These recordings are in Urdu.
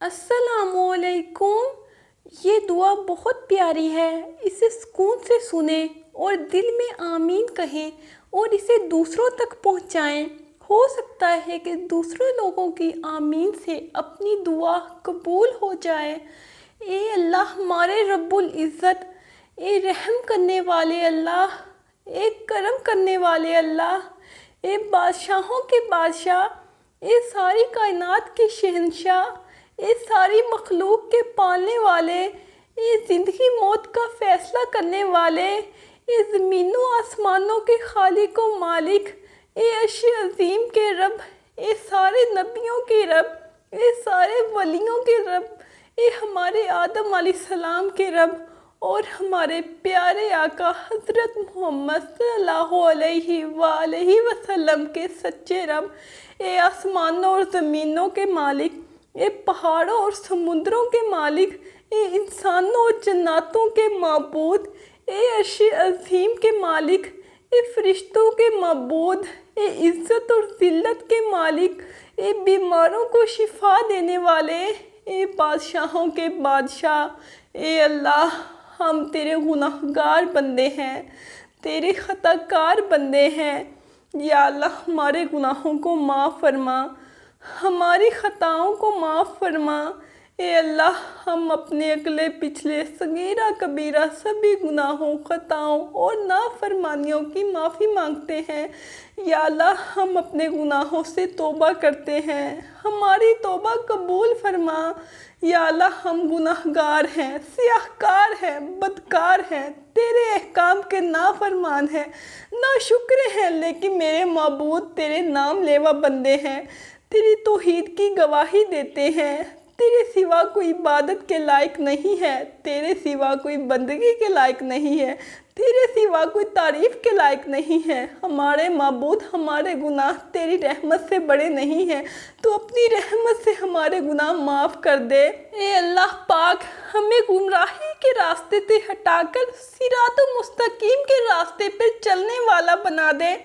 السلام علیکم۔ یہ دعا بہت پیاری ہے، اسے سکون سے سنیں اور دل میں آمین کہیں اور اسے دوسروں تک پہنچائیں۔ ہو سکتا ہے کہ دوسرے لوگوں کی آمین سے اپنی دعا قبول ہو جائے۔ اے اللہ ہمارے رب العزت، اے رحم کرنے والے اللہ، اے کرم کرنے والے اللہ، اے بادشاہوں کے بادشاہ، اے ساری کائنات کے شہنشاہ، اے ساری مخلوق کے پالنے والے، اے زندگی موت کا فیصلہ کرنے والے، اے زمین و آسمانوں کے خالق و مالک، اے عرش عظیم کے رب، اے سارے نبیوں کے رب، اے سارے ولیوں کے رب، اے ہمارے آدم علیہ السلام کے رب اور ہمارے پیارے آقا حضرت محمد صلی اللہ علیہ وآلہ وسلم کے سچے رب، اے آسمانوں اور زمینوں کے مالک، اے پہاڑوں اور سمندروں کے مالک، اے انسانوں اور جناتوں کے معبود، اے عرش عظیم کے مالک، اے فرشتوں کے معبود، اے عزت اور ذلت کے مالک، اے بیماروں کو شفا دینے والے، اے بادشاہوں کے بادشاہ، اے اللہ ہم تیرے گناہگار بندے ہیں، تیرے خطا کار بندے ہیں۔ یا اللہ ہمارے گناہوں کو معاف فرما، ہماری خطاؤں کو معاف فرما۔ اے اللہ ہم اپنے اگلے پچھلے صغیرہ کبیرہ سبھی گناہوں، خطاؤں اور نافرمانیوں کی معافی مانگتے ہیں۔ یا اللہ ہم اپنے گناہوں سے توبہ کرتے ہیں، ہماری توبہ قبول فرما۔ یا اللہ ہم گناہگار ہیں، سیاہ کار ہیں، بدکار ہیں، تیرے احکام کے نافرمان ہیں، ناشکر ہیں، لیکن میرے معبود تیرے نام لیوا بندے ہیں، تیری توحید کی گواہی دیتے ہیں۔ تیرے سوا کوئی عبادت کے لائق نہیں ہے، تیرے سوا کوئی بندگی کے لائق نہیں ہے، تیرے سوا کوئی تعریف کے لائق نہیں ہے۔ ہمارے معبود ہمارے گناہ تیری رحمت سے بڑے نہیں ہیں، تو اپنی رحمت سے ہمارے گناہ معاف کر دے۔ اے اللہ پاک ہمیں گمراہی کے راستے سے ہٹا کر صراط مستقیم کے راستے پر چلنے والا بنا دے۔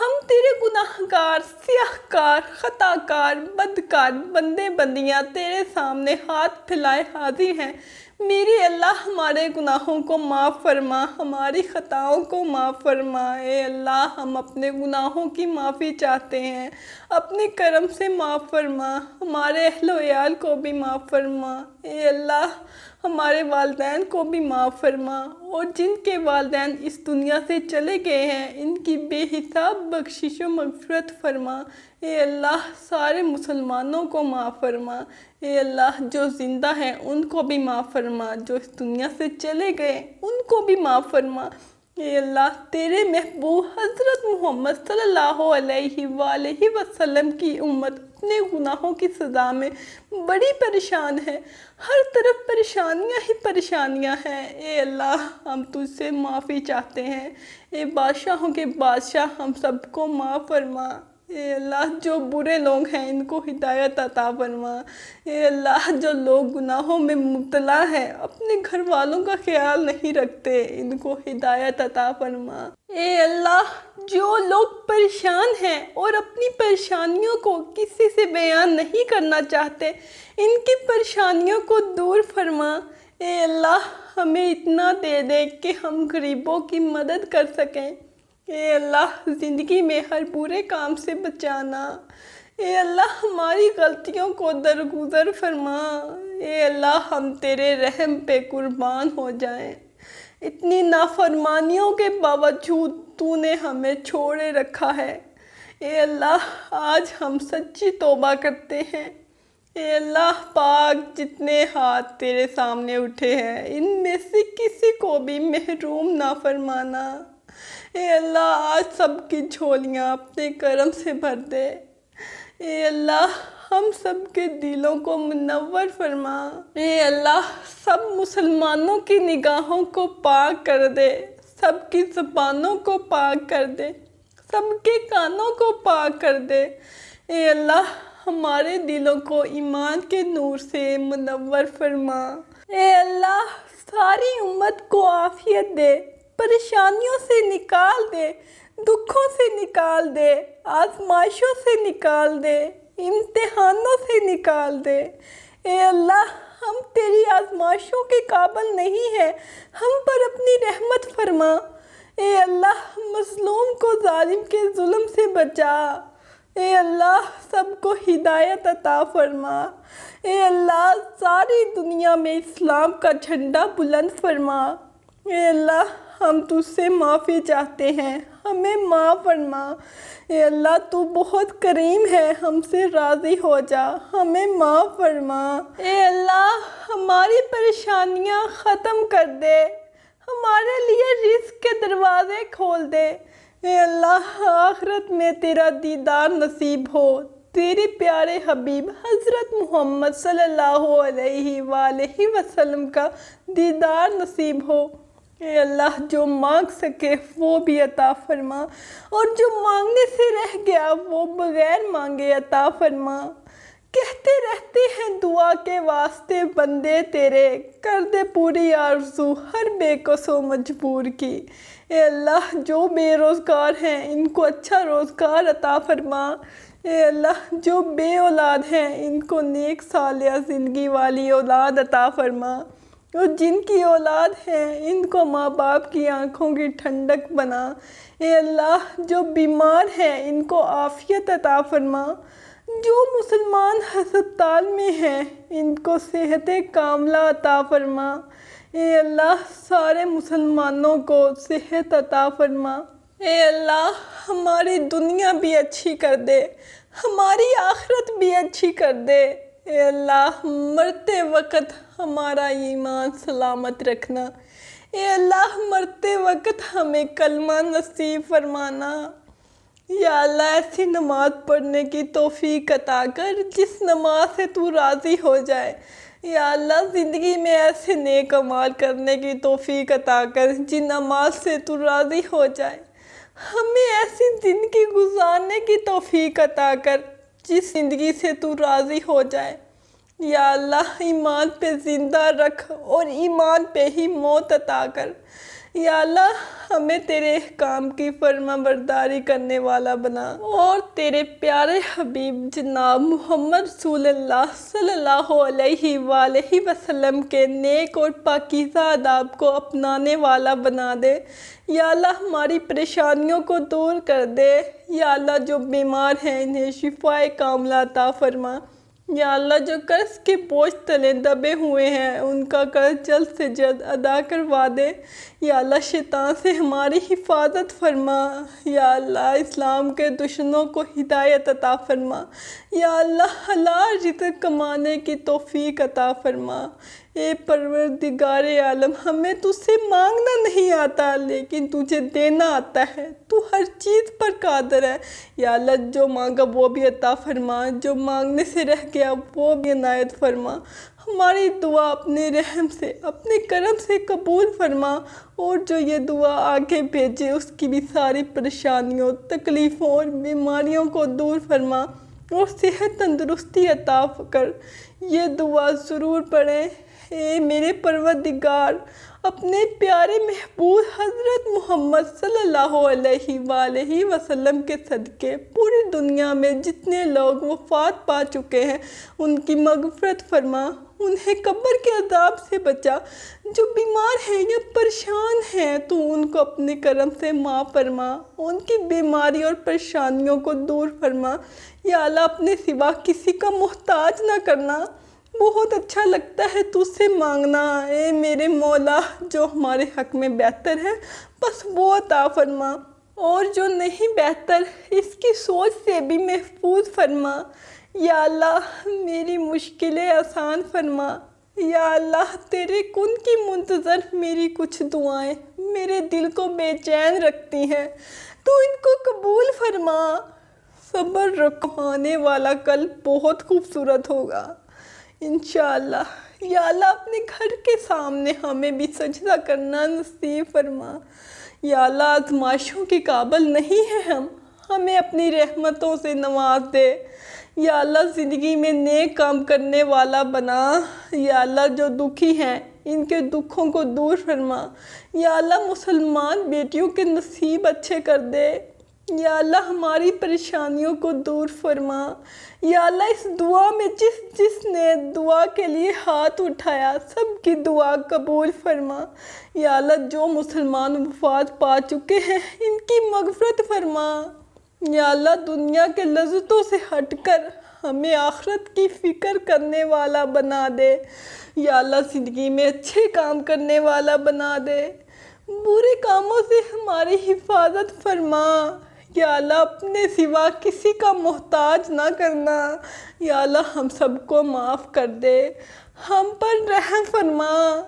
ہم تیرے گناہگار، سیاہ کار، خطا کار، بدکار بندے بندیاں تیرے سامنے ہاتھ پھیلائے حاضر ہیں۔ میرے اللہ ہمارے گناہوں کو معاف فرما، ہماری خطاؤں کو معاف فرما۔ اے اللہ ہم اپنے گناہوں کی معافی چاہتے ہیں، اپنے کرم سے معاف فرما، ہمارے اہل و عیال کو بھی معاف فرما۔ اے اللہ ہمارے والدین کو بھی معاف فرما، اور جن کے والدین اس دنیا سے چلے گئے ہیں ان کی بے حساب بخشش و مغفرت فرما۔ اے اللہ سارے مسلمانوں کو معاف فرما۔ اے اللہ جو زندہ ہیں ان کو بھی معاف فرما، جو اس دنیا سے چلے گئے ان کو بھی معاف فرما۔ اے اللہ تیرے محبوب حضرت محمد صلی اللہ علیہ وآلہ وسلم کی امت اپنے گناہوں کی سزا میں بڑی پریشان ہے، ہر طرف پریشانیاں ہی پریشانیاں ہیں۔ اے اللہ ہم تجھ سے معافی چاہتے ہیں، اے بادشاہوں کے بادشاہ ہم سب کو معاف فرما۔ اے اللہ جو برے لوگ ہیں ان کو ہدایت عطا فرما۔ اے اللہ جو لوگ گناہوں میں مبتلا ہیں، اپنے گھر والوں کا خیال نہیں رکھتے، ان کو ہدایت عطا فرما۔ اے اللہ جو لوگ پریشان ہیں اور اپنی پریشانیوں کو کسی سے بیان نہیں کرنا چاہتے، ان کی پریشانیوں کو دور فرما۔ اے اللہ ہمیں اتنا دے دے کہ ہم غریبوں کی مدد کر سکیں۔ اے اللہ زندگی میں ہر برے کام سے بچانا۔ اے اللہ ہماری غلطیوں کو درگزر فرما۔ اے اللہ ہم تیرے رحم پہ قربان ہو جائیں۔ اتنی نافرمانیوں کے باوجود تو نے ہمیں چھوڑے رکھا ہے۔ اے اللہ آج ہم سچی توبہ کرتے ہیں۔ اے اللہ پاک جتنے ہاتھ تیرے سامنے اٹھے ہیں ان میں سے کسی کو بھی محروم نہ فرمانا۔ اے اللہ آج سب کی جھولیاں اپنے کرم سے بھر دے۔ اے اللہ ہم سب کے دلوں کو منور فرما۔ اے اللہ سب مسلمانوں کی نگاہوں کو پاک کر دے، سب کی زبانوں کو پاک کر دے، سب کے کانوں کو پاک کر دے۔ اے اللہ ہمارے دلوں کو ایمان کے نور سے منور فرما۔ اے اللہ ساری امت کو عافیت دے، پریشانیوں سے نکال دے، دکھوں سے نکال دے، آزمائشوں سے نکال دے، امتحانوں سے نکال دے۔ اے اللہ ہم تیری آزمائشوں کے قابل نہیں ہیں، ہم پر اپنی رحمت فرما۔ اے اللہ مظلوم کو ظالم کے ظلم سے بچا۔ اے اللہ سب کو ہدایت عطا فرما۔ اے اللہ ساری دنیا میں اسلام کا جھنڈا بلند فرما۔ اے اللہ ہم تجھ سے معافی چاہتے ہیں، ہمیں معاف فرما۔ اے اللہ تو بہت کریم ہے، ہم سے راضی ہو جا، ہمیں معاف فرما۔ اے اللہ ہماری پریشانیاں ختم کر دے، ہمارے لیے رزق کے دروازے کھول دے۔ اے اللہ آخرت میں تیرا دیدار نصیب ہو، تیرے پیارے حبیب حضرت محمد صلی اللہ علیہ وآلہ وسلم کا دیدار نصیب ہو۔ اے اللہ جو مانگ سکے وہ بھی عطا فرما، اور جو مانگنے سے رہ گیا وہ بغیر مانگے عطا فرما۔ کہتے رہتے ہیں دعا کے واسطے بندے تیرے، کر دے پوری آرزو ہر بے کس و مجبور کی۔ اے اللہ جو بے روزگار ہیں ان کو اچھا روزگار عطا فرما۔ اے اللہ جو بے اولاد ہیں ان کو نیک صالحہ زندگی والی اولاد عطا فرما، اور جن کی اولاد ہے ان کو ماں باپ کی آنکھوں کی ٹھنڈک بنا۔ اے اللہ جو بیمار ہیں ان کو عافیت عطا فرما، جو مسلمان ہسپتال میں ہیں ان کو صحت کاملہ عطا فرما۔ اے اللہ سارے مسلمانوں کو صحت عطا فرما۔ اے اللہ ہماری دنیا بھی اچھی کر دے، ہماری آخرت بھی اچھی کر دے۔ اے اللہ مرتے وقت ہمارا ایمان سلامت رکھنا۔ اے اللہ مرتے وقت ہمیں کلمہ نصیب فرمانا۔ یا اللہ ایسی نماز پڑھنے کی توفیق عطا کر جس نماز سے تو راضی ہو جائے۔ یا اللہ زندگی میں ایسے نیک اعمال کرنے کی توفیق عطا کر جن نماز سے تو راضی ہو جائے۔ ہمیں ایسی زندگی گزارنے کی توفیق عطا کر جس زندگی سے تو راضی ہو جائے۔ یا اللہ ایمان پہ زندہ رکھ اور ایمان پہ ہی موت عطا کر۔ یا اللہ ہمیں تیرے احکام کی فرما برداری کرنے والا بنا، اور تیرے پیارے حبیب جناب محمد رسول اللہ صلی اللہ علیہ وآلہ وسلم کے نیک اور پاکیزہ آداب کو اپنانے والا بنا دے۔ یا اللہ ہماری پریشانیوں کو دور کر دے۔ یا اللہ جو بیمار ہیں انہیں شفائے کاملہ عطا فرما۔ یا اللہ جو قرض کے بوجھ تلے دبے ہوئے ہیں ان کا قرض جلد سے جلد ادا کروا دے۔ یا اللہ شیطان سے ہماری حفاظت فرما۔ یا اللہ اسلام کے دشمنوں کو ہدایت عطا فرما۔ یا اللہ حلال رزق کمانے کی توفیق عطا فرما۔ اے پروردگار عالم ہمیں تجھ سے مانگنا نہیں آتا لیکن تجھے دینا آتا ہے، تو ہر چیز پر قادر ہے۔ یا اللہ جو مانگا وہ بھی عطا فرما، جو مانگنے سے رہ گیا وہ بھی عنایت فرما۔ ہماری دعا اپنے رحم سے اپنے کرم سے قبول فرما، اور جو یہ دعا آگے بھیجے اس کی بھی ساری پریشانیوں تکلیفوں اور بیماریوں کو دور فرما اور صحت تندرستی عطا کر۔ یہ دعا ضرور پڑھیں۔ اے میرے پروردگار اپنے پیارے محبوب حضرت محمد صلی اللہ علیہ وآلہ وسلم کے صدقے پوری دنیا میں جتنے لوگ وفات پا چکے ہیں ان کی مغفرت فرما، انہیں قبر کے عذاب سے بچا۔ جو بیمار ہیں یا پریشان ہیں تو ان کو اپنے کرم سے معاف فرما، ان کی بیماری اور پریشانیوں کو دور فرما۔ یا اللہ اپنے سوا کسی کا محتاج نہ کرنا، بہت اچھا لگتا ہے تجھ سے مانگنا۔ اے میرے مولا جو ہمارے حق میں بہتر ہے بس وہ عطا فرما، اور جو نہیں بہتر اس کی سوچ سے بھی محفوظ فرما۔ یا اللہ میری مشکلیں آسان فرما۔ یا اللہ تیرے کن کی منتظر میری کچھ دعائیں میرے دل کو بے چین رکھتی ہیں، تو ان کو قبول فرما۔ صبر رکھو، آنے والا کل بہت خوبصورت ہوگا انشاءاللہ۔ یا اللہ اپنے گھر کے سامنے ہمیں بھی سجدہ کرنا نصیب فرما۔ یا اللہ آزمائشوں کے قابل نہیں ہیں ہم، ہمیں اپنی رحمتوں سے نواز دے۔ یا اللہ زندگی میں نیک کام کرنے والا بنا۔ یا اللہ جو دکھی ہیں ان کے دکھوں کو دور فرما۔ یا اللہ مسلمان بیٹیوں کے نصیب اچھے کر دے۔ یا اللہ ہماری پریشانیوں کو دور فرما۔ یا اللہ اس دعا میں جس نے دعا کے لیے ہاتھ اٹھایا سب کی دعا قبول فرما۔ یا اللہ جو مسلمان وفات پا چکے ہیں ان کی مغفرت فرما۔ یا اللہ دنیا کے لذتوں سے ہٹ کر ہمیں آخرت کی فکر کرنے والا بنا دے۔ یا اللہ زندگی میں اچھے کام کرنے والا بنا دے، برے کاموں سے ہماری حفاظت فرما۔ یا اللہ اپنے سوا کسی کا محتاج نہ کرنا۔ یا اللہ ہم سب کو معاف کر دے، ہم پر رحم فرما،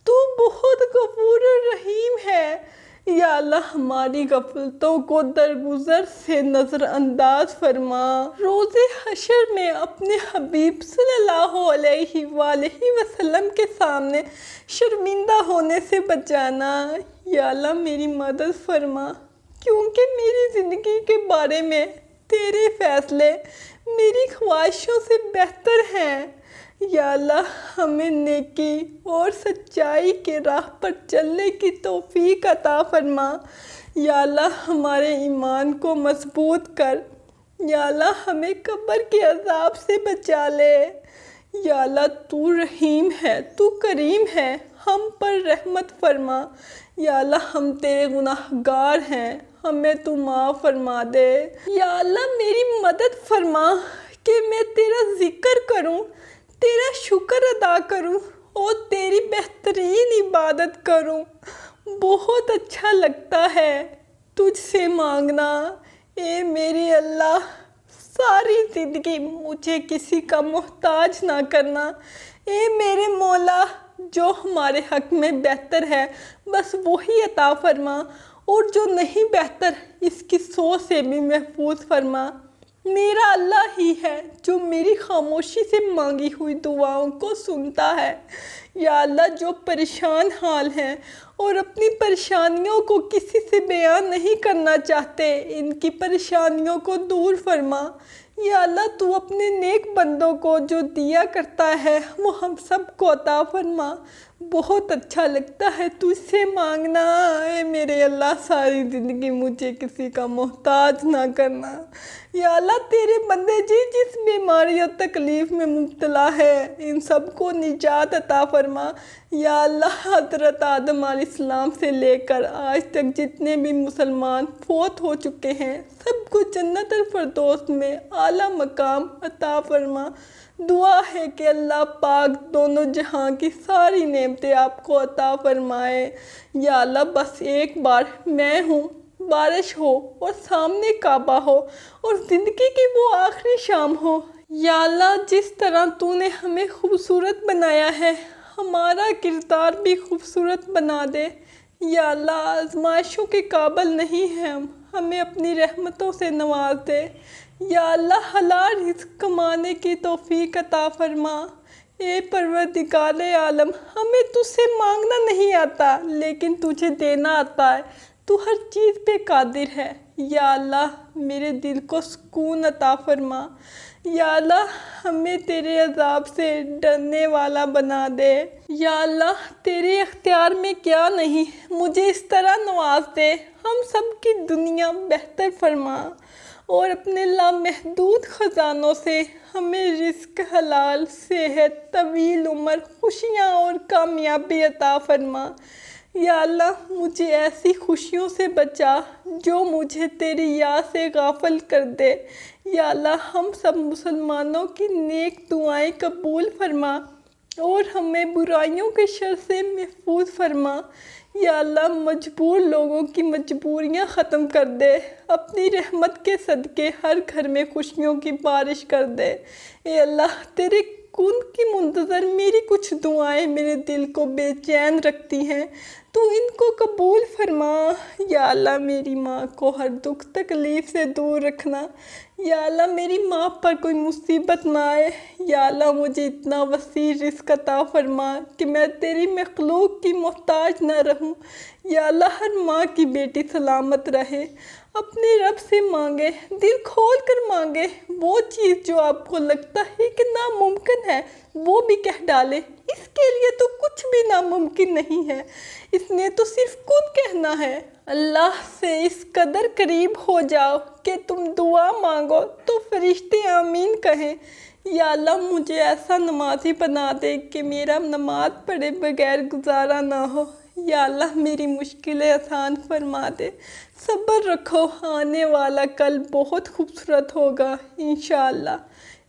تو بہت غفور الرحیم ہے۔ یا اللہ ہماری غفلتوں کو درگزر سے نظر انداز فرما۔ روز حشر میں اپنے حبیب صلی اللہ علیہ وآلہ وسلم کے سامنے شرمندہ ہونے سے بچانا۔ یا اللہ میری مدد فرما، کیونکہ میری زندگی کے بارے میں تیرے فیصلے میری خواہشوں سے بہتر ہیں۔ یا اللہ ہمیں نیکی اور سچائی کے راہ پر چلنے کی توفیق عطا فرما۔ یا اللہ ہمارے ایمان کو مضبوط کر۔ یا اللہ ہمیں قبر کے عذاب سے بچا لے۔ یا اللہ تو رحیم ہے، تو کریم ہے، ہم پر رحمت فرما۔ یا اللہ ہم تیرے گناہ گار ہیں، ہمیں تو معاف فرما دے۔ یا اللہ میری مدد فرما کہ میں تیرا ذکر کروں، تیرا شکر ادا کروں اور تیری بہترین عبادت کروں۔ بہت اچھا لگتا ہے تجھ سے مانگنا، اے میرے اللہ۔ ساری زندگی مجھے کسی کا محتاج نہ کرنا، اے میرے مولا۔ جو ہمارے حق میں بہتر ہے بس وہی عطا فرما، اور جو نہیں بہتر اس کی سوچ سے بھی محفوظ فرما۔ میرا اللہ ہی ہے جو میری خاموشی سے مانگی ہوئی دعاؤں کو سنتا ہے۔ یا اللہ جو پریشان حال ہیں اور اپنی پریشانیوں کو کسی سے بیان نہیں کرنا چاہتے ان کی پریشانیوں کو دور فرما۔ یا اللہ تو اپنے نیک بندوں کو جو دیا کرتا ہے وہ ہم سب کو عطا فرما۔ بہت اچھا لگتا ہے تجھ سے مانگنا، اے میرے اللہ۔ ساری زندگی مجھے کسی کا محتاج نہ کرنا۔ یا اللہ تیرے بندے جس بیماری اور تکلیف میں مبتلا ہے ان سب کو نجات عطا فرما۔ یا اللہ حضرت آدم علیہ السلام سے لے کر آج تک جتنے بھی مسلمان فوت ہو چکے ہیں سب کو جنت الفردوس میں اعلیٰ مقام عطا فرما۔ دعا ہے کہ اللہ پاک دونوں جہاں کی ساری نعمتیں آپ کو عطا فرمائے۔ یا اللہ بس ایک بار میں ہوں، بارش ہو اور سامنے کعبہ ہو اور زندگی کی وہ آخری شام ہو۔ یا اللہ جس طرح تو نے ہمیں خوبصورت بنایا ہے ہمارا کردار بھی خوبصورت بنا دے۔ یا اللہ آزمائشوں کے قابل نہیں ہیں ہمیں اپنی رحمتوں سے نواز دے۔ یا اللہ حلال رزق کمانے کی توفیق عطا فرما۔ اے پروردگار عالم ہمیں تجھ سے مانگنا نہیں آتا لیکن تجھے دینا آتا ہے، تو ہر چیز پہ قادر ہے۔ یا اللہ میرے دل کو سکون عطا فرما۔ یا اللہ ہمیں تیرے عذاب سے ڈرنے والا بنا دے۔ یا اللہ تیرے اختیار میں کیا نہیں، مجھے اس طرح نواز دے، ہم سب کی دنیا بہتر فرما اور اپنے لامحدود خزانوں سے ہمیں رزق حلال، صحت، طویل عمر، خوشیاں اور کامیابی عطا فرما۔ یا اللہ مجھے ایسی خوشیوں سے بچا جو مجھے تیری یاد سے غافل کر دے۔ یا اللہ ہم سب مسلمانوں کی نیک دعائیں قبول فرما اور ہمیں برائیوں کے شر سے محفوظ فرما۔ یا اللہ مجبور لوگوں کی مجبوریاں ختم کر دے، اپنی رحمت کے صدقے ہر گھر میں خوشیوں کی بارش کر دے۔ اے اللہ تیرے کن کی منتظر میری کچھ دعائیں میرے دل کو بے چین رکھتی ہیں، تو ان کو قبول فرما۔ یا اللہ میری ماں کو ہر دکھ تکلیف سے دور رکھنا۔ یا اللہ میری ماں پر کوئی مصیبت نہ آئے۔ یا اللہ مجھے اتنا وسیع رزق عطا فرما کہ میں تیری مخلوق کی محتاج نہ رہوں۔ یا اللہ ہر ماں کی بیٹی سلامت رہے، اپنے رب سے مانگے، دل کھول کر مانگے، وہ چیز جو آپ کو لگتا ہے کہ ناممکن ہے وہ بھی کہہ ڈالے۔ اس کے لیے تو کچھ بھی ناممکن نہیں ہے، اس نے تو صرف کن کہنا ہے۔ اللہ سے اس قدر قریب ہو جاؤ کہ تم دعا مانگو تو فرشتے آمین کہیں۔ یا اللہ مجھے ایسا نمازی بنا دے کہ میرا نماز پڑھے بغیر گزارا نہ ہو۔ یا اللہ میری مشکلیں آسان فرما دے۔ صبر رکھو، آنے والا کل بہت خوبصورت ہوگا انشاءاللہ۔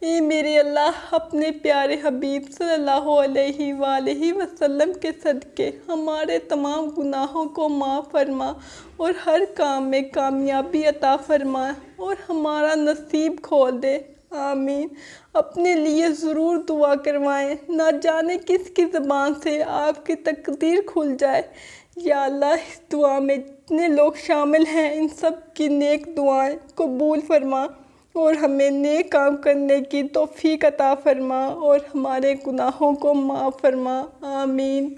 اے میرے اللہ، اپنے پیارے حبیب صلی اللہ علیہ وآلہ وسلم کے صدقے ہمارے تمام گناہوں کو معاف فرما اور ہر کام میں کامیابی عطا فرما اور ہمارا نصیب کھول دے، آمین۔ اپنے لیے ضرور دعا کروائیں، نہ جانے کس کی زبان سے آپ کی تقدیر کھل جائے۔ یا اللہ اس دعا میں جتنے لوگ شامل ہیں ان سب کی نیک دعائیں قبول فرما اور ہمیں نیک کام کرنے کی توفیق عطا فرما اور ہمارے گناہوں کو معاف فرما، آمین۔